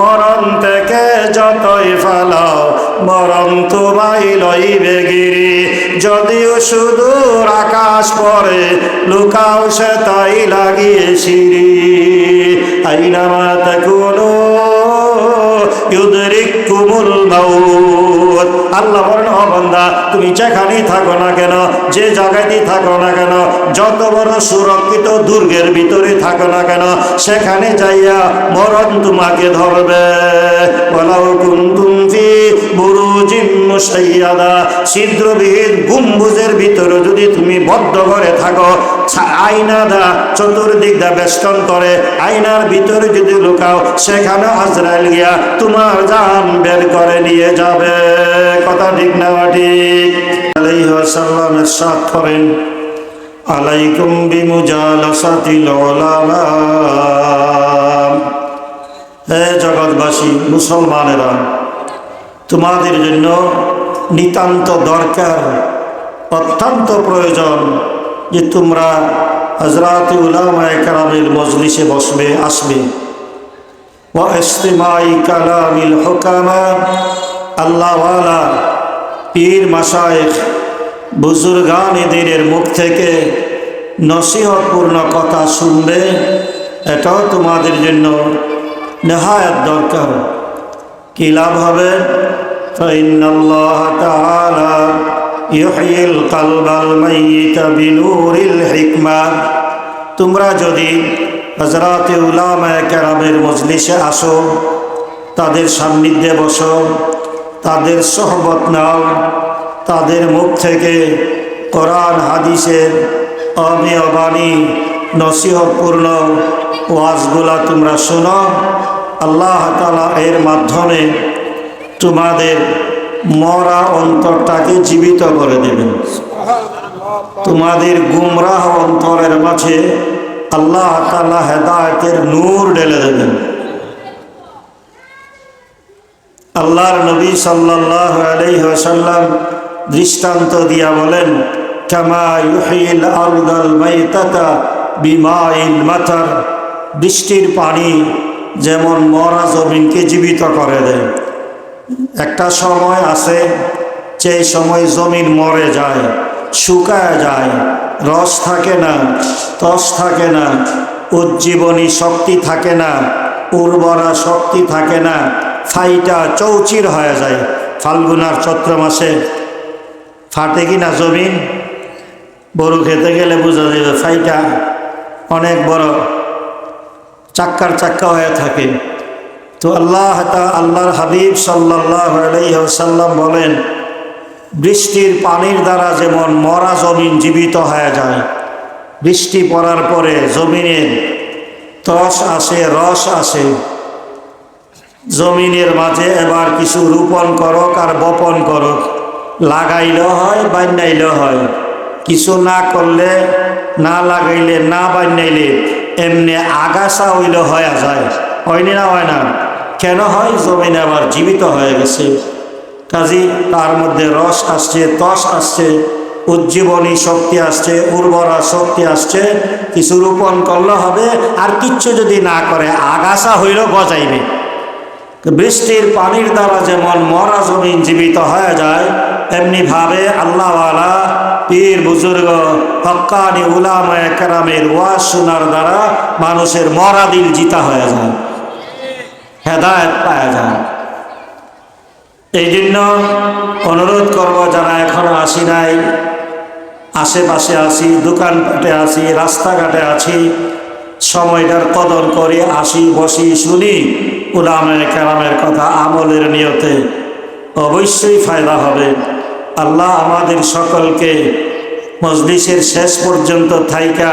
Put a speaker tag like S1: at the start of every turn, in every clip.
S1: মরণ থেকে যতই ফালাও মরণ তোমায় লইবে গিরি। যদিও সুদূর আকাশ পরে লুকাও সে তাই লাগিয়ে সিঁড়ি। আইনামা তাকুনু ইউদরিকুমুল মাউত। আল্লাহ বলেন, ও বান্দা তুমি যেখানেই থাকো না কেন, যে জায়গাতেই থাকো না কেন, যত বড় সুরক্ষিত দুর্গের ভিতরে থাকো না কেন, সেখানে যাইয়া মরণ তোমাকে ধরবে। ওয়ালাউ কুনতুম ফি বুরুজিন মুশাইয়াদা, ছিদ্রবিহীন গম্বুজের ভিতরে যদি তুমি বদ্ধ করে থাকো, আয়না দা চতুর্দিক দা বেষ্টন করে, আয়নার ভিতরে যদি লুকাও, সেখানে আজরাইল গিয়া তোমার জান বের করে নিয়ে যাবে। কথা ঠিক না ঠিক? আলাইহি ওয়াসাল্লাম ইরশাদ করেন, আলাইকুম বিমুজালাসাতিল উলামা। হে জগৎবাসী মুসলমানেরা, তোমাদের জন্য নিতান্ত দরকার, অত্যন্ত প্রয়োজন যে তোমরা হযরত উলামায়ে কেরামের মজলিসে আসবে। ওয়া ইসতিমাই কালামিল হুকামা, আল্লাহওয়ালা পীর মাশায়েখ বুজুর্গানে দ্বীনের মুখ থেকে নসিহতপূর্ণ কথা শুনবে। এটাও তোমাদের জন্য নেহায়াত দরকার। কি লাভ হবে? ফাইন্নাল্লাহ তাআলা ইউহয়িল কলবাল মাইয়িতা বিনূরিল হিকমা। তোমরা যদি হযরত উলামায়ে কেরামের মজলিসে আসো, তাদের সান্নিধ্যে বসো, তাদের সোহবত নাও, তাদের মুখ থেকে কোরআন হাদিসের অমেয় বাণী নসিহতপূর্ণ ওয়াজগুলা তোমরা শোনো, আল্লাহ তাআলা এর মাধ্যমে তোমাদের মরা অন্তরটাকে জীবিত করে দেবেন। তোমাদের গুমরাহ অন্তরের মাঝে আল্লাহ তাআলা হেদায়েতের নূর ঢেলে দেবেন। আল্লাহর নবী সাল্লাল্লাহু আলাইহি ওয়াসাল্লাম দৃষ্টান্ত দিয়া বলেন, কামা ইউহিল আরদাল মাইতাতা বিমাইল মাতার। বৃষ্টির পানি যেমন মরা জমিনকে জীবিত করে দেয়। একটা সময় আছে যে সময় জমিন মরে যায়, শুকায় যায়, রস থাকে না, তস থাকে না, উজ্জীবনী শক্তি থাকে না, উর্বরা শক্তি থাকে না, ফাইটা চৌচির হয়ে যায়। ফাল্গুন আর চৈত্র মাসে ফাটে কি না জমিন? গরু খেতে গেলে বোঝা যাবে ফাইটা অনেক বড় চাক্কার চাক্কা হয়ে থাকে। তো আল্লাহর হাবিব সাল্লাল্লাহু আলাইহি ওয়াসাল্লাম বলেন, বৃষ্টির পানির দ্বারা যেমন মরা জমিন জীবিত হয়ে যায়, বৃষ্টি পড়ার পরে জমিনের তস আসে, রস আসে, জমিনের মাঝে এবার কিছু রোপণ করক আর বপন করক, লাগাইলেও হয় বান্যাইলেও হয়, কিছু না করলে, না লাগাইলে, না বান্যাইলে এমনি আগাছা হইলে হয়ে যায়। হয়নি না? হয় না? কেন হয়? জমিন আবার জীবিত হয়ে গেছে। কাজী তার মধ্যে রস আসছে, তস আসছে, উজ্জীবনী শক্তি আসছে, উর্বরা শক্তি আসছে। কিছু রোপণ করলে হবে, আর কিচ্ছু যদি না করে আগাছা হইলেও গজাইবে। বৃষ্টির পানির দ্বারা যেমন মরা জমিন জীবিত হয়ে যায়, এমনি ভাবে আল্লাহওয়ালা পীর বুজুর্গ হক্কানি উলামায়ে কেরামের ওয়াজ শোনার দ্বারা মানুষের মরা দিল জিতা হয়ে যায়, হেদায়েত পাওয়া যায়। এই জন্য অনুরোধ করব, যারা এখনো আসি নাই, আশেপাশে আছি, দোকানপাটে আছি, রাস্তাঘাটে আছি, সময়টার কদর করে আসি, বসি, শুনি উলামায়ে কেরামের কথা আমলের নিয়তে, অবশ্যই ফায়দা হবে। আল্লাহ আমাদের সকলকে মজলিসের শেষ পর্যন্ত থাইকা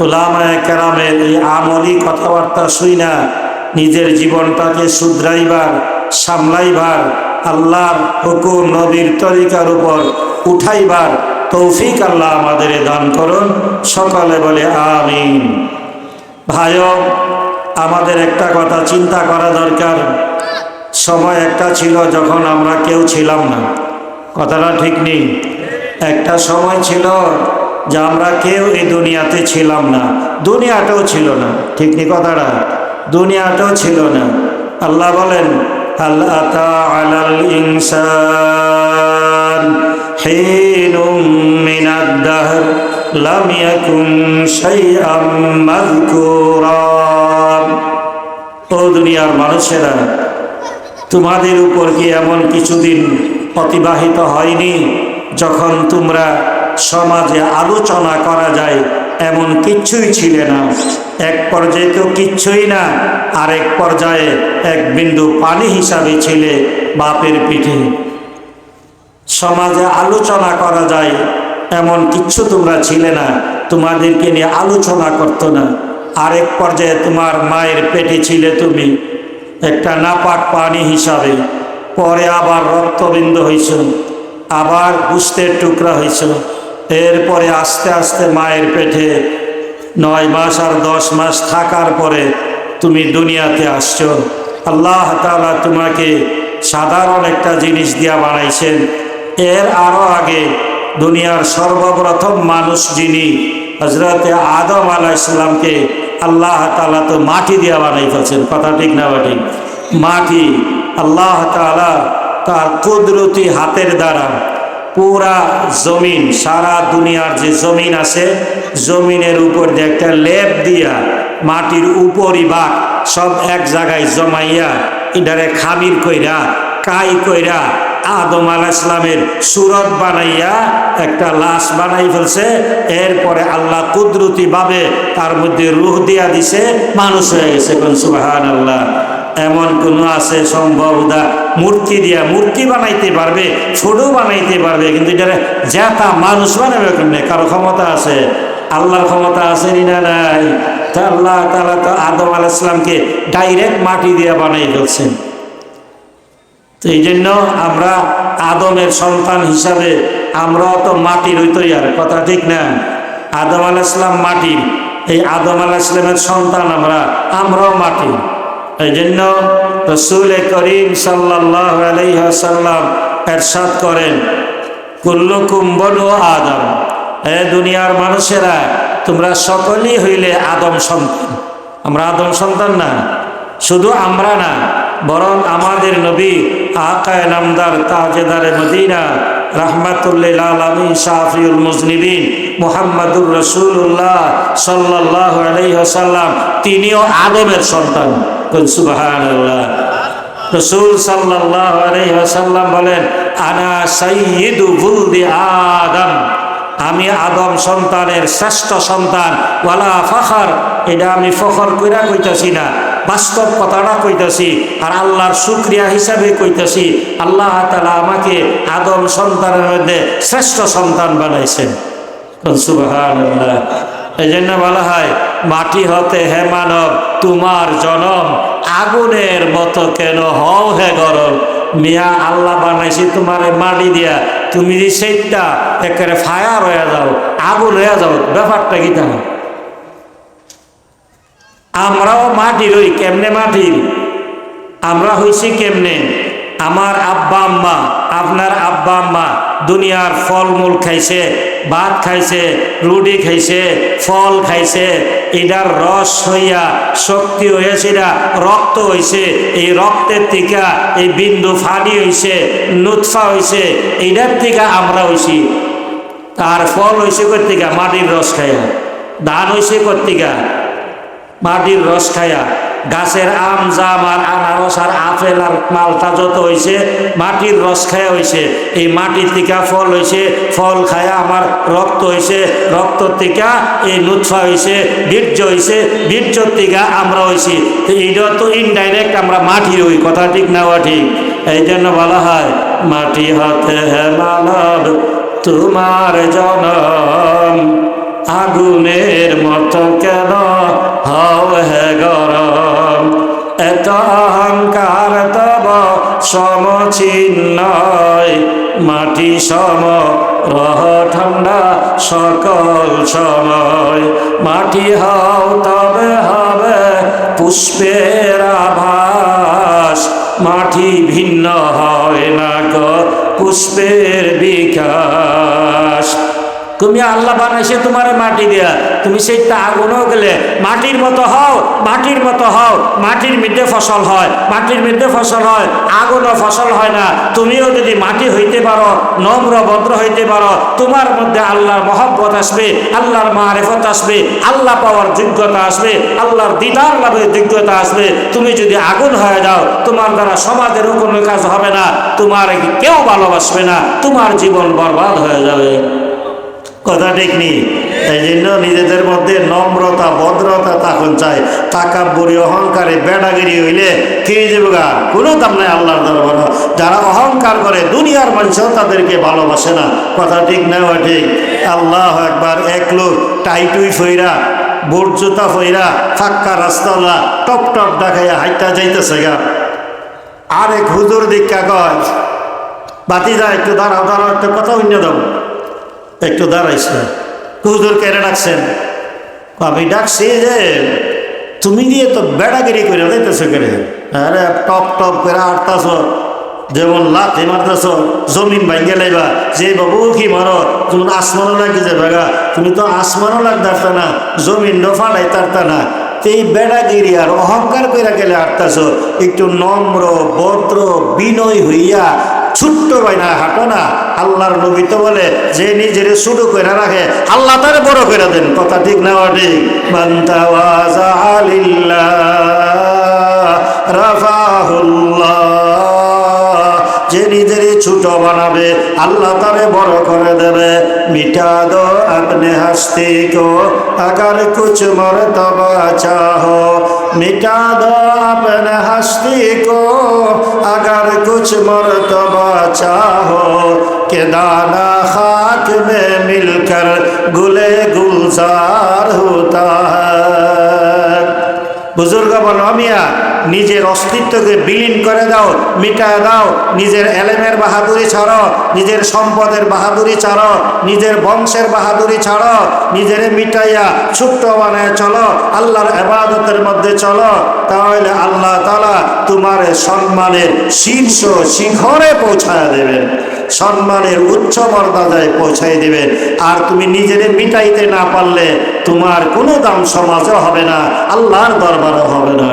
S1: উলামায়ে কেরামের এই আমলি কথাবার্তা শুইনা নিজের জীবনটাকে শুধরাইবার, সামলাইবার, আল্লাহর হুকুম নবীর তরিকার উপর উঠাইবার তৌফিক আল্লাহ আমাদের দান করুন। সকলে বলে আমিন। ভাইও, আমাদের একটা কথা চিন্তা করা দরকার। সময় একটা ছিল যখন আমরা কেউ ছিলাম না, কথাটা ঠিক নেই? একটা সময় ছিল যে আমরা কেউ এই দুনিয়াতে ছিলাম না, দুনিয়াটাও ছিল না, ঠিক নেই কথাটা? দুনিয়াটাও ছিল না। আল্লাহ বলেন, হাল আতা আলাল ইনসান হিনুম মিনাদ দাহর লাম ইয়াকুন শাইআম মাযকুরা। ও দুনিয়ার মানুষেরা, তোমাদের উপর কি এমন কিছুদিন অতিবাহিত হয়নি যখন তোমরা সমাজে আলোচনা করা যায় এমন কিচ্ছুই ছিলে না? এক পর্যায়ে তো কিচ্ছুই না, আরেক পর্যায়ে এক বিন্দু পানি হিসাবে ছিলে বাপের পিঠে। সমাজে আলোচনা করা যায় এমন কিচ্ছু তোমরা ছিলে না, তোমাদেরকে নিয়ে আলোচনা করতো না। আরেক পর্যায়ে তোমার মায়ের পেটে ছিলে তুমি একটা নাপাক পানি হিসাবে, পরে আবার রক্তবিন্দু হয়েছ, আবার গোশতের টুকরা হয়েছ, এরপরে আস্তে আস্তে মায়ের পেটে 9 মাস আর 10 মাস থাকার পরে তুমি দুনিয়াতে আসছো। আল্লাহ তাআলা তোমাকে সাধারণ একটা জিনিস দিয়া বানাইছেন। এর আরো আগে দুনিয়ার সর্বপ্রথম মানুষ যিনি, হযরতে আদম আলাইহিস সালামকে আল্লাহ তাআলা তো মাটি দিয়া বানাই ফেলছেন। কথা ঠিক না ঠিক? মাটি আল্লাহ তাআলা তার কুদরতি হাতের দ্বারা পুরা জমিন, সারা দুনিয়ার যে জমিন আছে, জমিনের উপর দিয়ে একটা লেপ দিয়া মাটির উপরই ভাগ সব এক জায়গায় জমাইয়া এটারে খামির কইরা কাই কইরা আদম আলাইহিস সালামের সুরত বানাইয়া একটা লাশ বানাই ফেলছে। এরপরে আল্লাহ কুদরতি ভাবে তার মধ্যে রূহ দিয়া দিছে, মানুষ হয়ে গেছে। কোন সুবহানাল্লাহ। এমন কোন আছে সম্ভব? মূর্তি দিয়া মূর্তি বানাইতে পারবে, ছোট বানাইতে পারবে, কিন্তু এটা যেটা মানুষ বানাবে কেমনে? কারো ক্ষমতা আছে? আল্লাহর ক্ষমতা আছে না নাই? তা আল্লাহ তাআলা তো আদম আলাইহিস সালামকে ডাইরেক্ট মাটি দিয়া বানাই ফেলছেন। তো এই জন্য আমরা আদমের সন্তান হিসাবে আমরাও তো মাটির হইতই। আর কথা ঠিক না? আদম আলাইহিস সালাম মাটির, এই আদম আলাইহিস সালামের সন্তান আমরাও মাটি। এই জন্য রাসূল করিম সাল্লাল্লাহু আলাইহি ওয়াসাল্লাম ইরশাদ করেন, কুল্লুকুম বনু আদম, হে দুনিয়ার মানুষেরা তোমরা সকলেই হইলে আদম সন্তান। আমরা আদম সন্তান না, শুধু আমরা না, বরং আমাদের নবী আকায়ে নামদার তাজেদারে মদিনা রাহমাতুল্লিল আলামিন শাফিউল মুজনিবিন মুহাম্মাদুর রাসূলুল্লাহ সাল্লাল্লাহু আলাইহি ওয়াসাল্লাম তিনিও আদমের সন্তান। সুবহানাল্লাহ। রাসূল সাল্লাল্লাহু আলাইহি ওয়াসাল্লাম বলেন, আনা সাইয়্যিদু বুলদি আদম, আমি আদম সন্তানের শ্রেষ্ঠ সন্তান। ওয়ালা ফাখর, এটা আমি ফখর কইরা কইতাছি না, বাস্তব কথাটা কইতাছি, আর আল্লাহর শুকরিয়া হিসাবে কইতাছি। আল্লাহ তাআলা আমাকে আদম সন্তানের মধ্যে শ্রেষ্ঠ সন্তান বানাইছেন। সুবহানাল্লাহ। এই জন্য বলা হয়, মাটি হতে হে মানব তোমার জনম, আগুনের মতো কেন হও হে গরম। মিয়া আল্লাহ বানাইছি তোমার মাটি দিয়া, তুমি যে সেইটা একেবারে ফায়ার হয়ে যাও, আগুন হয়ে যাও, ব্যাপারটা কি তা? আমরাও মাটির হই। কেমনে মাটির? আমরা হইছি কেমনে? আমার আব্বা আম্মা, আপনার আব্বা আম্মা দুনিয়ার ফলমূল খাইছে, ভাত খাইছে, রুটি খাইছে, ফল খাইছে, এটার রস হইয়া শক্তি হয়েছে, এটা রক্ত হইছে, এই রক্তের থেকে এই বিন্দু ফানি হইছে, নুতফা হইছে, এইটার থেকে আমরা হইছি। তার ফল হইছে কর্তিকা মাটির রস খাইয়া, ধান হইছে কর্তিকা মাটির রস খাইয়া, গাছের আম জাম আর আনারস আর আপেল আর মালটা যত হইছে মাটির রস খায়া হইছে। এই মাটির থেকে ফল হইছে, ফল খায়া আমার রক্ত হইছে, রক্ত থেকে এই নুতফা হইছে, বীর্য হইছে, বীর্যর থেকে আমরা হইছি। তো এইটা তো ইনডাইরেক্ট আমরা মাটির হই। কথা ঠিক না? ঠিক। এই জন্য বলা হয়, মাটি হতে হে মানব তোমার জনম, আগুনের মতো কেন হও হে গরম। এত অহংকার তব সমচিহ্ন, মাটি সম রহ ঠান্ডা সকল সময়। মাটি হও তবে হবে পুষ্পের আভাস, মাটি ভিন্ন হয় না গো পুষ্পের বিকাশ। তুমি আল্লাহ বানাইছে তোমার মাটি দিয়া, তুমি সেইটা আগুনও গেলে মাটির মতো হও, মাটির মতো হও, মাটির মধ্যে ফসল হয়, মাটির মধ্যে ফসল হয়, আগুনও ফসল হয় না। তুমিও যদি মাটি হইতে পারো, নম্র ভদ্র হইতে পারো, তোমার মধ্যে আল্লাহর মহব্বত আসবে, আল্লাহর মারিফত আসবে, আল্লাহ পাওয়ার যোগ্যতা আসবে, আল্লাহর দিদার লাভের যোগ্যতা আসবে। তুমি যদি আগুন হয়ে যাও, তোমার দ্বারা সমাজেরও কোনো কাজ হবে না, তোমার কেউ ভালোবাসবে না, তোমার জীবন বরবাদ হয়ে যাবে। কথা ঠিক নেই? এই জন্য নিজেদের মধ্যে নম্রতা ভদ্রতা তখন চাই। তাকাব্বুরি অহংকারে বেড়াগিরি হইলে কি যাবে, কোনো দাম নাই আল্লাহর দরবারে। যারা অহংকার করে দুনিয়ার মানুষও তাদেরকে ভালোবাসে না। কথা ঠিক না? ঠিক। আল্লাহ একবার এক লোক টাইটুই ফইরা বুট জুতা ফইরা ফাক্কা রাস্তাওয়ালা টপ টপ দেখাইয়া হাইটা যাইতেছে গা। আরেক হুজুর দীক্ষা কয়, বাতি যা একটু দাঁড়াও দাঁড়াও, একটা কথা অন্য দাও, একটু দাঁড়াইছে। হুজুর কেড়ে ডাকছেন? আমি ডাকছি যে তুমি দিয়ে তো বেড়াগিরি করে যাইতেছো কেড়ে। আরে টপ টপ করে আটতাছ, যেমন লাথি মারতেছ, জমিন ভাঙ্গে লাইবা, যে বাবু কি মারো, তুমি আসমানও লাগি যাবে গা, তুমি তো আসমানও লাগতে না, জমিন ফালাই তারতা না। এই বেড়াগিরি আর অহংকার করে গেলে আটতাছ। একটু নম্র ভদ্র বিনয় হইয়া ছোট্ট বাইনা হাঁটো না। আল্লাহর নবী তো বলে, যে নিজের ছোট করে রাখে আল্লাহ তারে বড় করে দেন। কথা ঠিক না? ঠিক। মান তাওয়াযা লিল্লাহ রাফাহুল্লাহ, যে নিজের ছোট বানাবে আল্লাহ তারে বড় করে দেবে। মিটা দো আপনে হস্তি কো अगर कुछ मर्तबा चाहो, मिटा दो अपने हस्ती को अगर कुछ मर्तबा चाहो, के दाना खाक में मिलकर गुले गुलजार होता है। बुजुर्ग बनो मिया, নিজের অস্তিত্বকে বিলীন করে দাও, মিটায় দাও। নিজের এলেমের বাহাদুরি ছাড়ো, নিজের সম্পদের বাহাদুরি ছাড়ো, নিজের বংশের বাহাদুরি ছাড়ো, নিজের মিটাইয়া ছোট্ট বানায় চলো, আল্লাহর ইবাদতের মধ্যে চলো। তাহলে আল্লাহ তাআলা তোমার সম্মানের শীর্ষ শিখরে পৌঁছায় দেবেন, সম্মানের উচ্চ মর্যাদায় পৌঁছাই দেবেন। আর তুমি নিজেরে মিটাইতে না পারলে তোমার কোনো দাম সমাজও হবে না, আল্লাহর দরবারও হবে না।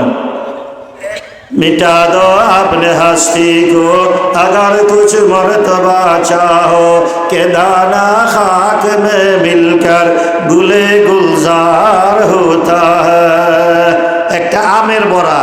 S1: मिटा दो अपने हस्ती को अगर कुछ मर्तबा चाहो, के दाना खाक में मिलकर गुले गुलजार होता है। একটা আমের বড়া,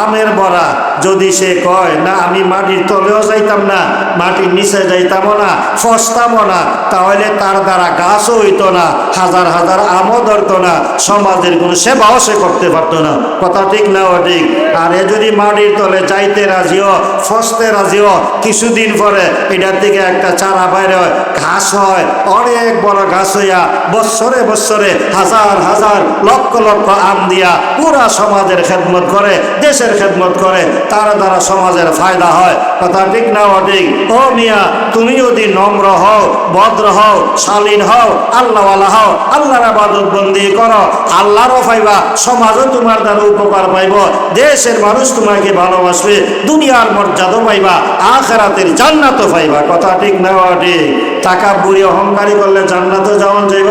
S1: আমের বড়া যদি সে কয় না আমি মাটির তলেও যাইতাম না, মাটির নিচে যাইতামও না, ফসতামও না, তাহলে তার দ্বারা গাছও হইতো না, হাজার হাজার আমও ধরতো না, সমাজের কোনো সেবাও সে করতে পারতো না। কথা ঠিক না? ঠিক। আর এ যদি মাটির তলে যাইতে রাজিও, ফসতে রাজিও, কিছুদিন পরে এটার থেকে একটা চারা বাইরে হয়, ঘাস হয়, অনেক বড় ঘাস হইয়া বৎসরে বৎসরে হাজার হাজার লক্ষ লক্ষ আম দিয়া পুরা সমাজের খেদমত করে, দেশের খেদমত করে, তার দ্বারা সমাজের ফায়দা হয়। কথা ঠিক না? ঠিক। ও মিয়া, তুমি যদি নম্র হও, ভদ্র হও, শালীন হও, আল্লাহওয়ালা হও, আল্লাহর ইবাদত বন্দি করো, আল্লাহরও পাইবা, সমাজও তোমার দ্বারা উপকার পাইব, দেশের মানুষ তোমাকে ভালোবাসবে, দুনিয়ার মর্যাদাও পাইবা, আখিরাতের জান্নাতও পাইবা। কথা ঠিক না? ঠিক। তাকাব্বুরি অহংকারী করলে জান্নাতে যাওয়া যাইব।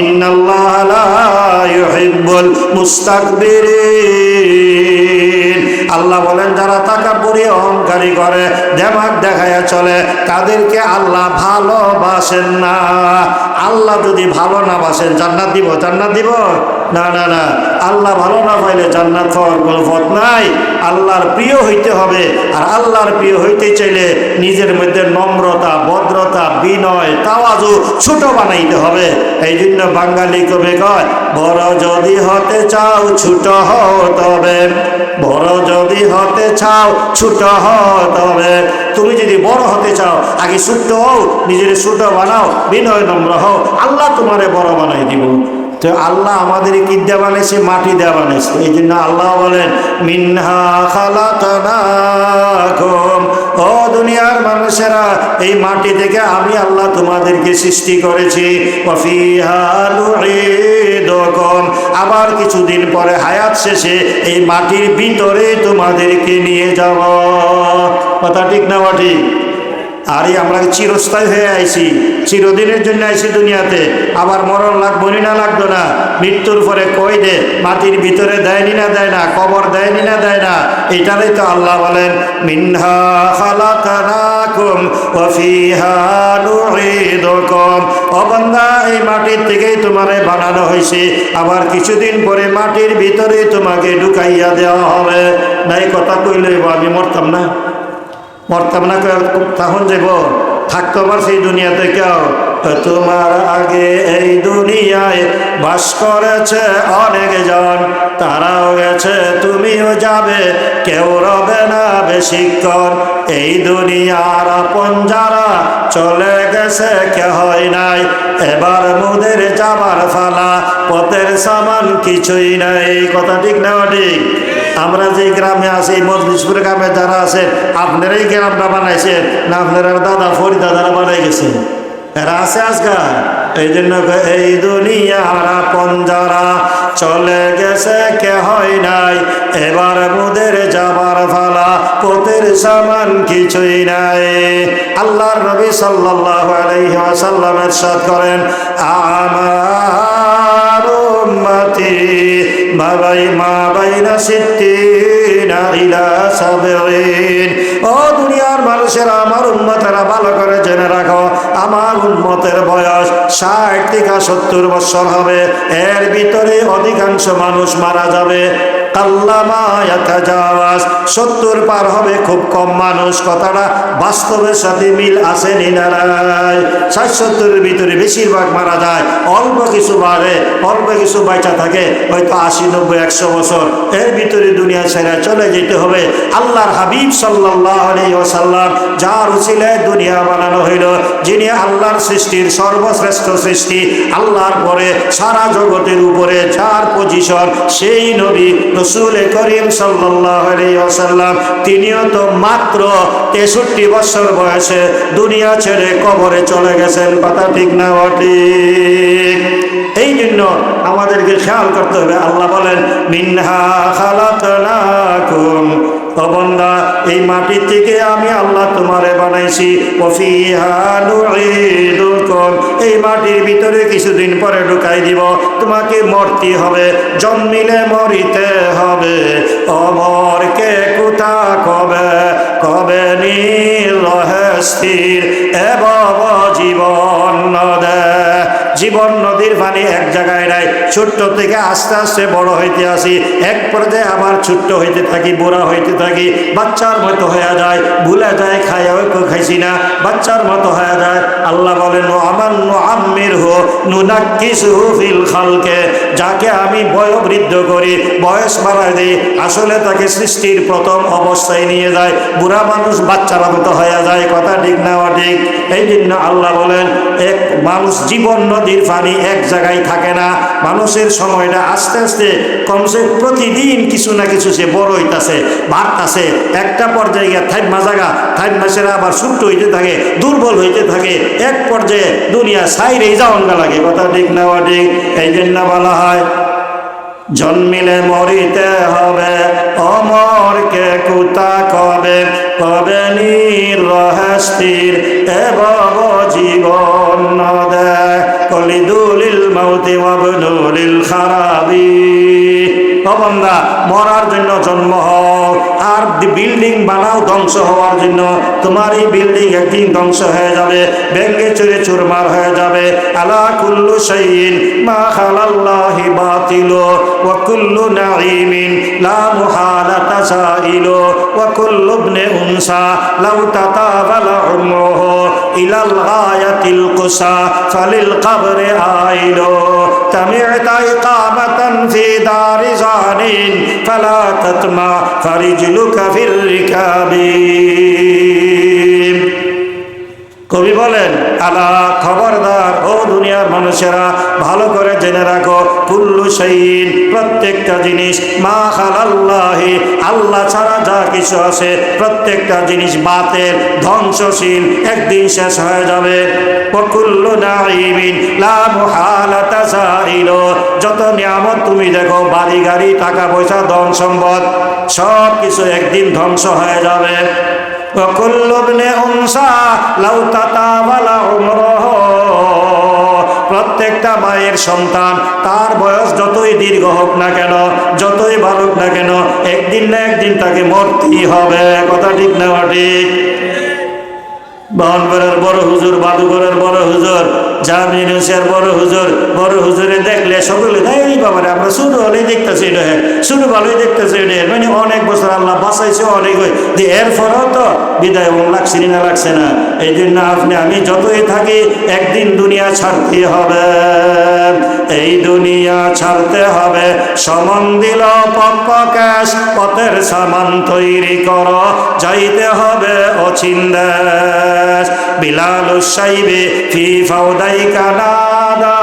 S1: ইন্নাল্লাহা লা ইউহিব্বুল মুস্তাকবিরিন। আল্লাহ বলেন, যারা তাকাব্বুরি অহংকারী করে, দেমাগ দেখায়া চলে, তাদেরকে আল্লাহ ভালোবাসেন না। আল্লাহ যদি ভালো না বাসেন জান্নাত দিব? জান্নাত দিব না? না না। আল্লাহ ভালো না পাইলে জান্নাত পাওয়ার কোনো পথ নাই। আল্লাহর প্রিয় হইতে হবে। আর আল্লাহর প্রিয় হইতে চাইলে নিজের মধ্যে নম্রতা, ভদ্রতা, বিনয়, তাওয়াজু ছোট বানাইতে হবে। এই জন্য বাঙালি কবি কয়, বড় যদি হতে চাও ছোট হও তবে, বড় যদি হতে চাও ছোট হও তবে। তুমি যদি বড় হতে চাও আগে ছোট্ট হও, নিজের ছোট বানাও, বিনয় নম্র হও, আল্লাহ তোমারে বড় বানাই দিব। তো আল্লাহ আমাদের কি দেয়া বানাইছে? মাটি দেয়া বানাইছে। এই জন্য আল্লাহ বলেন, মিনহা খালাকনাকুম, ও দুনিয়ার মানুষেরা, এই মাটি থেকে আমি আল্লাহ তোমাদেরকে সৃষ্টি করেছি। ওয়া ফিহা নুঈদুকুম, আবার কিছুদিন পরে হায়াত শেষে এই মাটির ভিতরে তোমাদেরকে নিয়ে যাব। কথা ঠিক না? ঠিক। আরে আমরা চিরস্থায়ী হয়ে আইছি, চিরদিনের জন্য আইছি দুনিয়াতে, আবার মরণ লাগবো না লাগতো না, মৃত্যুর পরে কই দে, মাটির ভিতরে দেয়নি না দেয় না, কবর দেয়নি না দেয় না। এটারই তো আল্লাহ বলেন মিনহা খালাকনাকুম ওয়া ফিহা নুঈদুকুম। ও বান্দা, এই মাটির থেকেই তোমারে বানানো হয়েছে, আবার কিছুদিন পরে মাটির ভিতরে তোমাকে ঢুকাইয়া দেওয়া হবে। নাই কথা কইলে আমি মরতাম না, মরতাম না, তখন যাব থাকতে পারছি দুনিয়াতে কেউ? তোমার আগে এই দুনিয়ায় বাস করেছে অনেক জন, তারাও গেছে তুমিও যাবে, কেউ রবে না বেশিক্ষণ। এই দুনিয়ার আপন যারা চলে গেছে কেহই নাই, এবার মোদের যাবার ফালা, পথের সামান কিছুই নাই। কথা ঠিক না ঠিক? আমরা যে গ্রামে আছি, মজলিশপুর গ্রামে যারা আছেন, আপনারাই গ্রামটা বানাইছেন না আপনারা দাদা ফরি দাদারা বানাই গেছেন? এরা আছে আজকাল। এই জন্য এই দুনিয়ার আপন যারা চলে গেছে কেহই নাই, এবার মোদের যাবার ফালা, পথের সামান কিছুই নাই। আল্লাহর নবী সাল্লাল্লাহু আলাইহি ওয়াসাল্লাম ইরশাদ করেন, আমার উম্মতি মা বাইনা সিত্তিনা ইলা সাবঈন। ও দুনিয়ার মানুষেরা, আমার উম্মতেরা ভালো করে জেনে রাখো, আমার উম্মতের বয়স 60 থেকে 70 বছর হবে, এর ভিতরে অধিকাংশ মানুষ মারা যাবে। কাল্লামা ইয়াতাজাওয়াজ, 70 পার হবে খুব কম মানুষ। কথাটা বাস্তবের সাথে মিল আছে না নাই? 60-70-এর ভিতরে বেশিরভাগ মারা যায়, অল্প কিছু বাড়ে, অল্প কিছু বাঁচা থাকে, হয়তো 80-90-100 বছর, এর ভিতরে দুনিয়া ছেড়ে চলে যেতে হবে। আল্লাহর হাবিব সাল্লাল্লাহু আলাইহি ওয়াসাল্লাম, যার উসিলায় দুনিয়া বানানো হইল, যিনি আল্লাহর সৃষ্টির সর্বশ্রেষ্ঠ সৃষ্টি, আল্লাহর পরে সারা জগতের উপরে যার পজিশন, সেই নবী রাসূল করিম সাল্লাল্লাহু আলাইহি ওয়াসাল্লাম, তিনিও তো মাত্র 63 বছর বয়সে দুনিয়া ছেড়ে কবরে চলে গেছেন। কথা ঠিক না ঠিক? এই জন্য আমাদেরকে খেয়াল করতে হবে। আল্লাহ বলেন মিনহা খালাকনাকুম, ও বান্দা, এই মাটি থেকে আমি আল্লাহ তোমারে বানাইছি, ওয়া ফিহা নুঈদুকুম, এই মাটির ভিতরে কিছুদিন পরে ঢুকাই দিব, তোমাকে মরতে হবে, জন্মিলে মরিতে হবে। অমরকে কুতা কবে কবে নিরহে স্থির, এবং জীবন নদে, জীবন নদীর পানি এক জায়গায় নাই, ছোট্ট থেকে আস্তে আস্তে বড় হইতে আসি, এক পর্যায়ে আবার ছোট্ট হইতে থাকি, বুড়া হইতে থাকি, বাচ্চার মতো হয়ে যায়, ভুলে যায় খাইও খাইছি না, বাচ্চার মতো হয়ে যায়। আল্লাহ বলেন আমান নুআম্মিরহু নুনাক্কিসহু ফিল খালকে, যাকে আমি বয়োবৃদ্ধ করি, বয়স বাড়ায় দিই, আসলে তাকে সৃষ্টির প্রথম অবস্থায় নিয়ে যায়, বুড়া মানুষ বাচ্চার মতো হয়ে যায়। কথা ঠিক না ঠিক? এই জন্য আল্লাহ বলেন এক মানুষ জীবন নদীর পানি এক জায়গায় থাকে না, মানুষের সময়টা আস্তে আস্তে কমসে প্রতিদিন কিছু না কিছু সে বড় হইতাছে, বাড়তাছে, একটা পর্যায়ে গিয়ে থাইমা জায়গা, থাইমা সেরা আবার ছোট্ট হইতে থাকে, দুর্বল হইতে থাকে, এক পর্যায়ে দুনিয়া সাইরেই যাওয়া লাগে। কথা ঠিক না ঠিক? এই জন্য বলা হয় জন্মিলে মরিতে হবে, অমরকে কুতা কবে কবে নিরহে স্থির, এবং জীবন নদে কলিদুলিল মাউতি ওয়াবনুলিল খারাবি। ও বান্দা, মরার জন্য জন্ম হও, আর বিল্ডিং বানাও ধ্বংস হওয়ার জন্য। তোমার এই বিল্ডিং একদিন ধ্বংস হয়ে যাবে, ভেঙে চুরে চুরমার হয়ে যাবে। আলা কুল্লু শাইইন মা খালাল্লাহি বাতিলু ওয়া কুল্লু নাঈমিন লা মুহালাতা সাইলু ওয়া কুল্লু ইবনে উনসা লাউ তাতাবালা উমরুহু ইলাল গায়াতিল কুসা ফালিল কবরি আইলু তামি'তা ইকামাতান ফি দারি জানিন ফালা তাতমা ফারিজলুকা ফির রিকাবি। কবি বলেন আলা, খবরদার ও দুনিয়ার মানুষেরা, ভালো করে জেনে রাখো, কুল্লু শাইইন, প্রত্যেকটা জিনিস, মা খালাল্লাহি, আল্লাহ ছাড়া যা কিছু আছে, প্রত্যেকটা জিনিস বাতের, ধ্বংসশীল, একদিন শেষ হয়ে যাবে। ওয়া কুল্লু নাঈমিন লা মুহালাতা সাইলু, যত নিয়ামত তুমি দেখো, বাড়ি গাড়ি, টাকা পয়সা, ধন সম্পদ, সব কিছু একদিন ধ্বংস হয়ে যাবে। وكل ابن أنثى لو تطاول عمره প্রত্যেকটা মায়ের সন্তান তার বয়স যতই দীর্ঘ হোক না কেন, যতই বাড়ুক না কেন, একদিন না একদিন তাকে মরতেই হবে। কথা ঠিক না ঠিক? বাহনগরের বড় হুজুর, বাদুগরের বড় হুজুর, জামিনুসের বড় হুজুরে দেখলে সকলে এই বাবারে আমরা শুরু হলেই দেখতেছি এটা, শুরু ভালোই দেখতেছি এটা, মানে অনেক বছর আল্লাহ বাঁচাইছে অনেক, যে এরপরেও তো বিদায় লাগছে না, লাগছে না। এই জন্য আপনি আমি যতই থাকি একদিন দুনিয়া ছাড়তে হবে, এই দুনিয়া ছাড়তে হবে। সমন দিল পক্ষ ক্যাশ, পথের সামান তৈরি কর, যাইতে হবে অচিন্দেশ। বিলাল সাইবে ফি ফাউদাই কানাদা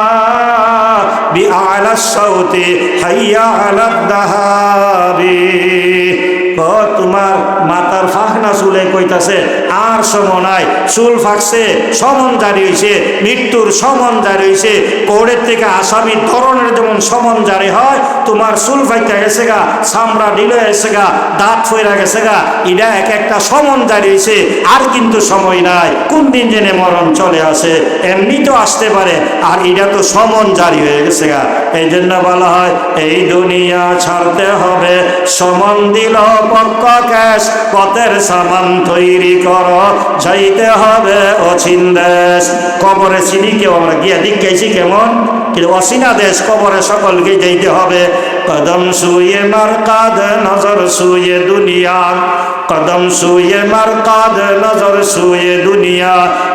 S1: বিআলা সাউতি হাইয়া আলা দাহাবি। তোমার মাথার ফাঁকনা চুলে কইতাছে আর সময় নাই, চুল ফাঁকছে, সমন জারি হয়েছে, মৃত্যুর সমন জারি হয়েছে। কোর্টের থেকে আসামির ধরনের যেমন সমন জারি হয়, তোমার চুল ফাইতে গেছে গা, চামড়া ঢিলে গেছে গা, দাঁত ফইরা গেছে গা, এটা এক একটা সমন জারি হয়েছে। আর কিন্তু সময় নাই, কোন দিন জেনে মরণ চলে আসে, এমনি তো আসতে পারে, আর এটা তো সমন জারি হয়ে গেছে গা। এই জন্য বলা হয় এই দুনিয়া ছাড়তে হবে। সমন দিল পক্ষ ক্যাশ, পথের সামান তৈরি কর, যাইতে হবে অচিন্দেশ। কবরে চিনি কেউ আমরা গিয়া দিকাইছি কেমন, কিন্তু অচিনা দেশ, কবরে সকলকে যাইতে হবে। কদম সুয়ে মারকাদ নজর সুয়ে দুনিয়া, কদম সুয়ে মারকাদ নজর সুয়ে দুনিয়া,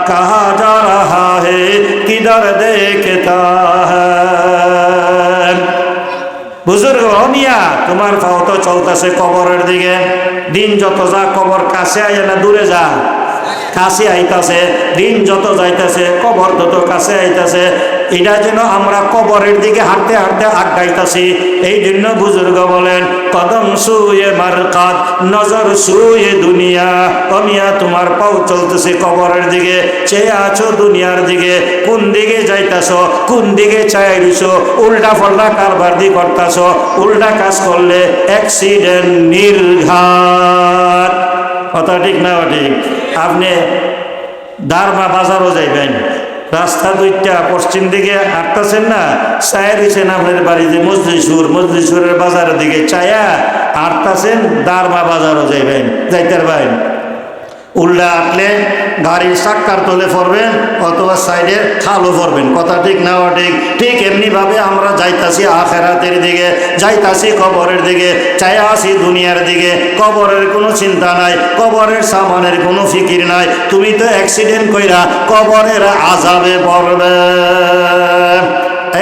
S1: কাহা যা রাহা হে কিধর দেখতা হ্যায়। বুজুর্গ মিয়া, তোমার পাও তো চলতেছে কবরের দিকে, দিন যত যা কবর কাছে আয় না দূরে যা, কাছে আইতাছে, দিন যত যাইতেছে কবর তত কাছে আইতাছে। এটা যেন আমরা কবরের দিকে হাঁটতে হাঁটতে আগাইতাছি। এই জন্য বুজুর্গ বলেন কদম সুয়ে মারকাত নজর সুয়ে দুনিয়া। অমিয়া তোমার পাও চলতেছে কবরের দিকে, চেয়ে আছো দুনিয়ার দিকে, কোন দিকে যাইতাছ, কোন দিকে চাইছো, উল্টা পাল্টা কারবারদি করতাছ। উল্টা কাজ করলে অ্যাক্সিডেন্ট, নির্ঘাত। কথা ঠিক না ঠিক? আপনি দারমা বাজারও যাইবেন, রাস্তা দুইটা পশ্চিম দিকে হাঁটতেছেন না, চায়া দিচ্ছেন আপনার বাড়ি যে মজলিসুরের বাজারের দিকে চায়া হাঁটতেছেন, দারমা বাজারও যাইবেন, যাইতে পারবেন। উল্টা আটলে গাড়ির চাক্কার তলে পড়বেন অথবা সাইডে খালও পড়বেন। কথা ঠিক না ঠিক? ঠিক এমনিভাবে আমরা যাইতাছি আখেরাতের দিকে, যাইতাছি কবরের দিকে, চাই আসি দুনিয়ার দিকে। কবরের কোনো চিন্তা নাই, কবরের সামানের কোনো ফিকির নাই। তুমি তো অ্যাক্সিডেন্ট কইরা কবরের আযাবে পড়বে।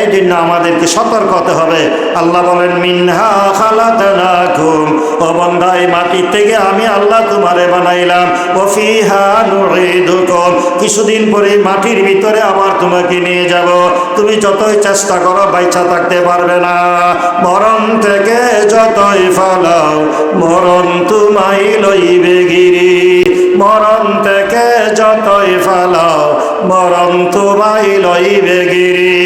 S1: এই জন্য আমাদেরকে সতর্ক হতে হবে। আল্লাহ বলেন মিনহা খালাকনাকুম, ও বান্দা এই মাটির থেকে আমি আল্লাহ তোমারে বানাইলাম, ওয়া ফিহা নুঈদুকুম, কিছুদিন পরে মাটির ভিতরে আবার তোমাকে নিয়ে যাব। তুমি যতই চেষ্টা করো বাইচা থাকতে পারবে না। মরণ থেকে যতই ফালাও মরণ তোমায় লইবে গিরি, মরণ থেকে যতই ফালাও মরণ তোমায় লইবে গিরি।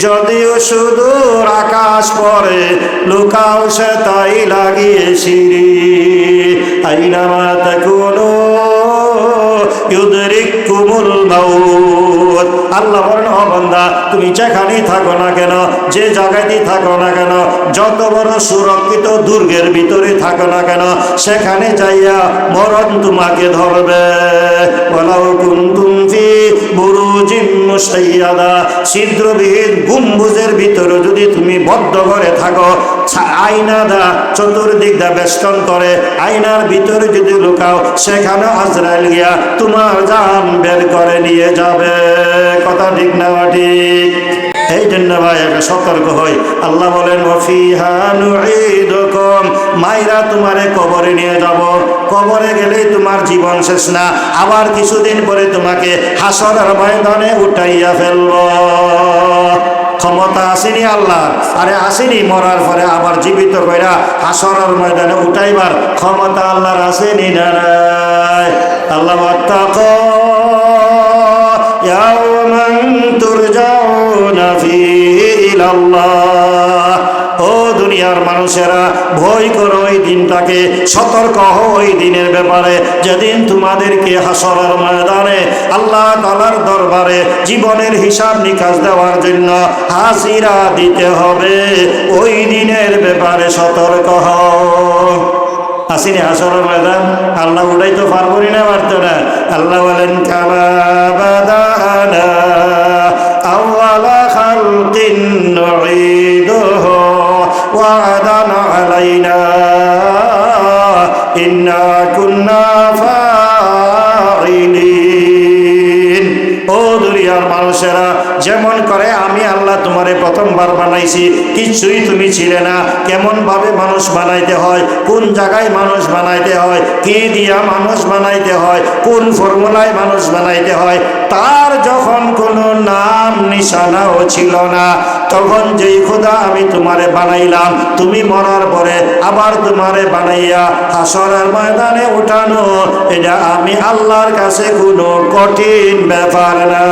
S1: যদিও সুদূর আকাশ পরে লুকাও সে তাই লাগিয়ে সিঁড়ি, আইনামা তাকুনু ইউদরিকুমুল মাউত। আল্লাহ বলেন ও বান্দা তুমি যেখানেই থাকো না কেন, যে জায়গাতেই থাকো না কেন, যত বড় সুরক্ষিত দুর্গের ভিতরে থাকো না কেন, সেখানে যাইয়া মরণ তোমাকে ধরবে। ওয়ালাউ কুনতুম ফি বুরুজিন মুশাইয়াদা, ছিদ্রবিহীন গম্বুজের ভিতরে যদি তুমি বদ্ধ করে থাকো, আয়না দা চতুর্দিক দা বেষ্টন করে, আয়নার ভিতরে যদি লুকাও, সেখানে আজরাইল গিয়া তোমার জান বের করে নিয়ে যাবে। কথা ঠিক না ঠিক? এই জন্য ভাই একটা সতর্ক হই। আল্লাহ বলেন ওয়াফিহা নুঈদুকুম, মাইরা তোমারে কবরে নিয়ে যাব। কবরে গেলেই তোমার জীবন শেষ না, আবার কিছুদিন পরে তোমাকে হাসরের ময়দানে উঠাইয়া ফেলব। ক্ষমতা আসেনি আল্লাহ, আরে আসেনি মরার পরে আবার জীবিত কইরা হাসরের ময়দানে উঠাইবার ক্ষমতা আল্লাহর আসেনি না নাই? আল্লাহ ওয়াত্তাকু ইয়াওমান তুরজাউনা ফীহি ইলাল্লাহ। ও দুনিয়া দুনিয়ার মানুষেরা ভয় করো ওই দিনটাকে, সতর্ক হও ওই দিনের ব্যাপারে, যেদিন তোমাদেরকে হাসরের ময়দানে আল্লাহ তাআলার দরবারে জীবনের হিসাব নিকাশ দেওয়ার জন্য হাজিরা দিতে হবে। ওই দিনের ব্যাপারে সতর্ক হও। আসিনি হাসরের ময়দান, আল্লাহ উঠাইতে পারবো না, পারতো না। আল্লাহ বলেন কামা বাদানা আউয়ালা খালকিন নুঈদুহু ওয়া'দান আলাইনা ইন্না কুন্না ফাইলিন। ও দুনিয়ার মানুষেরা, যেমন করে আমি আল্লাহ তোমারে প্রথমবার বানাইছি, কিছুই তুমি ছিলে না। কেমন ভাবে মানুষ বানাইতে হয়, কোন জায়গায় মানুষ বানাইতে হয়, কি দিয়া মানুষ বানাইতে হয়, কোন ফর্মুলায় মানুষ বানাইতে হয়, তার যখন কোনো নাম নিশানাও ছিল না, তখন যেই খোদা আমি তোমারে বানাইলাম, তুমি মরার পরে আবার তোমারে বানাইয়া হাসরের ময়দানে উঠানো, এটা আমি আল্লাহর কাছে কোনো কঠিন ব্যাপার না।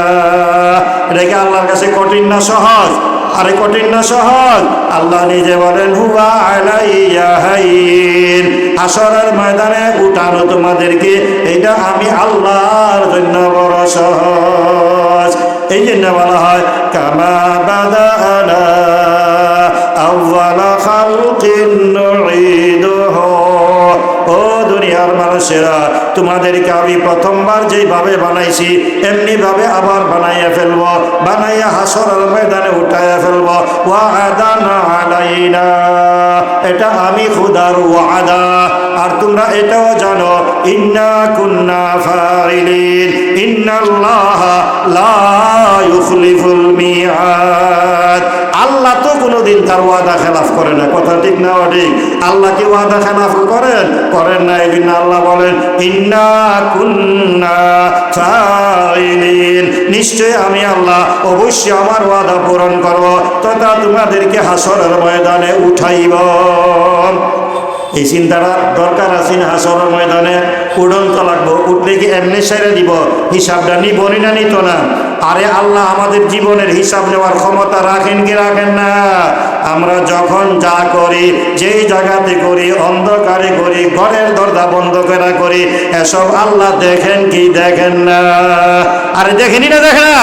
S1: এটা কি আল্লাহর কাছে কঠিন না সহজ? আরে কঠিন না সহজ? আল্লাহ নিজে বলেন হুয়া আলাইয়া হাইন, হাসরের ময়দানে উঠানো তোমাদেরকে, এটা আমি আল্লাহর জন্য বড় সহজ। এই জন্য বলা হয় কামা বাদানা আউয়ালা খালকিন নুঈদুহু। ও দুনিয়ার মানুষেরা, তোমাদেরকে আমি প্রথমবার যেইভাবে বানাইছি এমনি ভাবে আবার বানাইয়া ফেলবো, বানাইয়া হাসরের ময়দানে উঠাইয়া ফেলবো। ওয়া'দান আলাইনা, এটা আমি খোদার ওয়াদা। আর তোমরা এটাও জানো ইন্না কুন্না ফাইলিন ইন্নাল্লাহা লা ইউখলিফুল মিআদ। আল্লাহ তো কোনোদিন তার ওয়াদা খেলাফ করে না। কথা ঠিক না ঠিক? আল্লাহ কি ওয়াদা খেলাফ করেন? করেন না। এই জন্য আল্লাহ বলেন ইন্না কুন্না ফাইলিন, নিশ্চয় আমি আল্লাহ অবশ্যই আমার ওয়াদা পূরণ করব, তথা তোমাদেরকে হাসরের ময়দানে উঠাইব। এই চিন্তাটা দরকার আছে না? হাসরের ময়দানে উড়ন্ত লাগবো, উঠলে কি এমনি সেরে দিব? হিসাবটা নিবনি না নিত না? আরে আল্লাহ আমাদের জীবনের হিসাব নেওয়ার ক্ষমতা রাখেন কি রাখেন না? আমরা যখন যা করি, যেই জায়গাতে করি, অন্ধকারে করি, ঘরের দরজা বন্ধ করে করি, এসব আল্লাহ দেখেন কি দেখেন না? আরে দেখেনি না? দেখে না?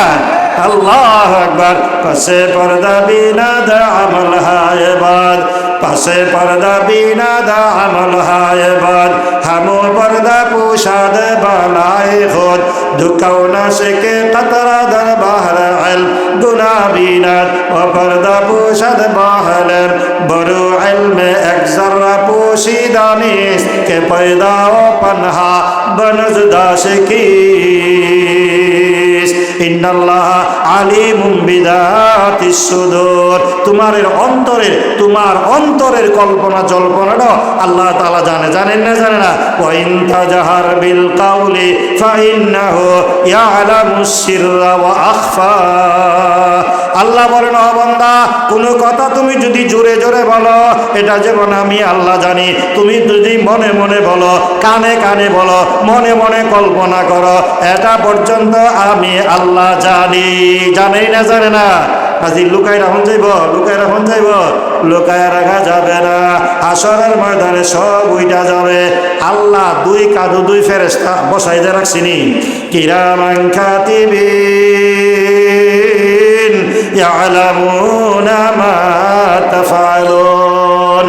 S1: আল্লাহ আকবার। পাশে পর্দা বিনা দা আমল হায় বাদ, পাশে পর্দা বিনা দা আমল হায় বাদ, হামো পর্দা পোশাদ বালায় খুদ, দুকাও না শেখে কতরা দর বাহর ইলম, গুনা বিনাদ ও পর্দা পোশাদ বাহলেন, বড় ইলমে এক জর্রা পোশিদা নিস কে পয়দা ও পনহা বনজদা শিকিস। ইন্নাল্লাহ আলিমুম বিদাতিস সুদূর। তোমার অন্তরের কল্পনা জল্পনাটা আল্লাহ তাআলা জানে। জানেন না? জানে না? ওয়া ইন তাজহার বিল কাউলি ফাইন্নাহু ইয়ালামুস সিররা ওয়া আখফা। আল্লাহ বলেন ও বান্দা, কোনো কথা তুমি যদি জোরে জোরে বলো, এটা যেমন আমি আল্লাহ জানি। তুমি যদি মনে মনে বলো, কানে কানে বলো, মনে মনে কল্পনা করো, এটা পর্যন্ত আমি আল্লাহ জানি। জানেই না? জানে না? আজি লুকাই রাখুন যাইব? লুকাই রাখুন যাইব? লুকায় রাখা যাবে না। হাসরের ময়দানে সব উইটা যাবে। আল্লাহ দুই কাঁধে দুই ফেরেশতা বসাই দিয়ে রাখছিনি, কিরামান কাতিবিন ইয়ালামুনা মা তাফআলুন।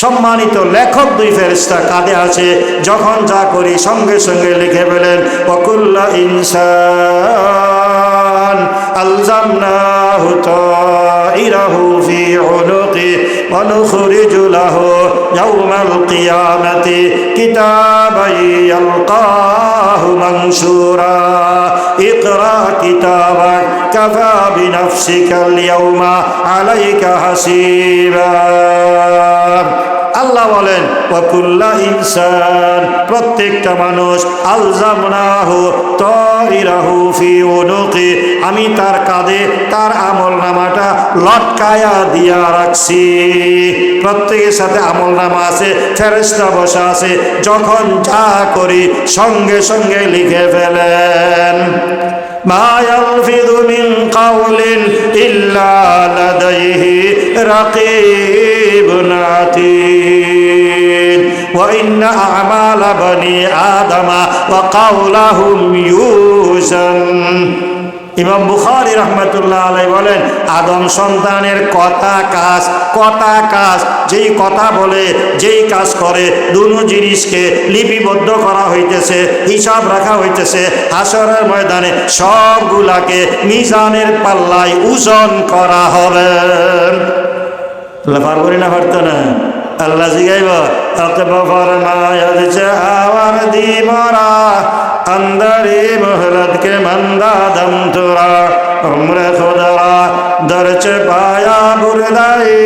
S1: সম্মানিত লেখক দুই ফেরেশতা কাঁধে আছে, যখন যা করি সঙ্গে সঙ্গে লিখে ফেলেন। ওয়াকুল্লা ইনসান আলজামনাহু তাইরাহু ফি উনুকি ওয়া নুখরিজু লাহু ইয়াওমাল কিয়ামাতি কিতাবান ইয়ালকাহু মানশুরা ইকরা কিতাবাক কাফা বিনাফসিকাল ইয়াওমা আলাইকা হাসিবা। আল্লাহ বলেন ওয়াকুল্লা ইনসান, প্রত্যেকটা মানুষ, আলজামনাহু তাইরাহু ফি উনুকি, আমি তার কাঁধে তার আমল নামাটা লটকায়া দিয়া রাখছি। প্রত্যেকের সাথে আমল নামা আছে, ফেরেশতা বসা আছে, যখন যা করি সঙ্গে সঙ্গে লিখে ফেলেন। মা ইয়ালফিযু মিন কাওলিন ইল্লা লাদাইহি রাকীব رقيب عتيد وإن أعمال بني آدم وقولهم يوزن ইমাম বুখারী রাহমাতুল্লাহ আলাইহি বলেন আদম সন্তানের কথা কাজ যেই কথা বলে যেই কাজ করে দুনো জিনিসকে লিপিবদ্ধ করা হইতেছে, হিসাব রাখা হইতেছে। হাশরের ময়দানে সবগুলাকে মিজানের পাল্লায় ওজন করা হবে। আল্লাহ পারবো না পারতো না, আল্লাহ জিগাইব আতবা ফরমায়া চাওয়ার দিমরা अंदरी मोहलत के मंदा दम तुरा उम्र खुदरा दर्च पाया बुरदाई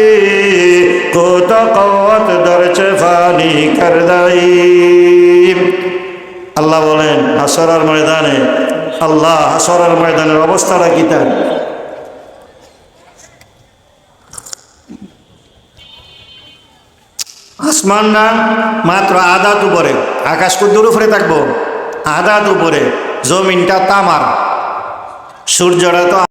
S1: को तो कौत दर्च फानी कर दाई। আল্লাহ বলেন হাসরের ময়দানে, আল্লাহ হাসরের ময়দানের অবস্থাটা কি তার? আসমানটা মাত্র আধাত উপরে, আকাশ কুদ্দুর উপরে থাকবো আধাত উপরে, জমিনটা তামার, সূর্যটা তো